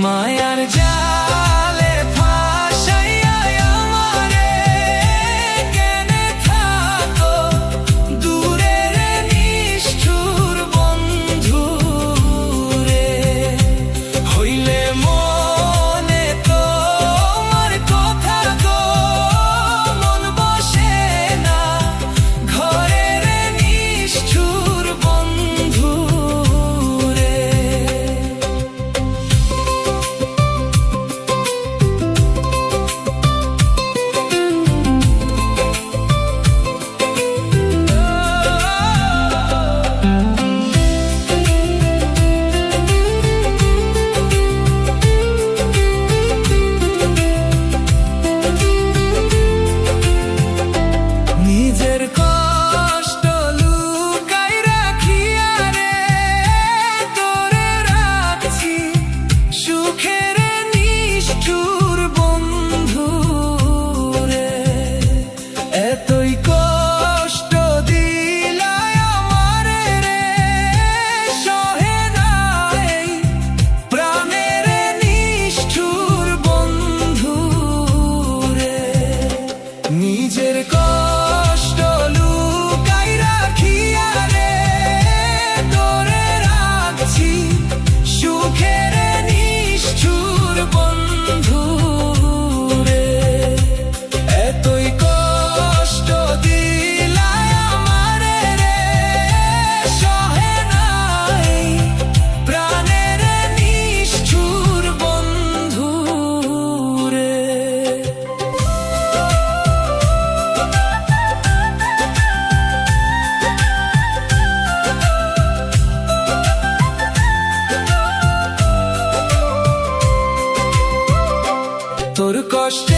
মায়ার জালে ফাঁসাইয়া আমারে কেনে থাকো দূরের নিষ্ঠুর বন্ধু রে। হইলে মনে তোমার কথা গো মন বসে না ঘরের নিষ্ঠুর বন্ধু রে। নিজের কষ্ট লুকাই রাখিয়া রে তোরে রাখছি সুখের নিষ্ঠুর বন্ধু রে। এতই কষ্ট দিলাই আমারে রে সহে নাই প্রাণের নিষ্ঠুর বন্ধু রে। নিজের কষ্ট লুকাই রাখিয়া রে তোরে রাখছি সুখের নিষ্ঠুর বন্ধু রে। এতই কষ্ট দিলাই আমারে রে সহে নাই প্রাণের নিষ্ঠুর বন্ধু রে। তোর কষ্ট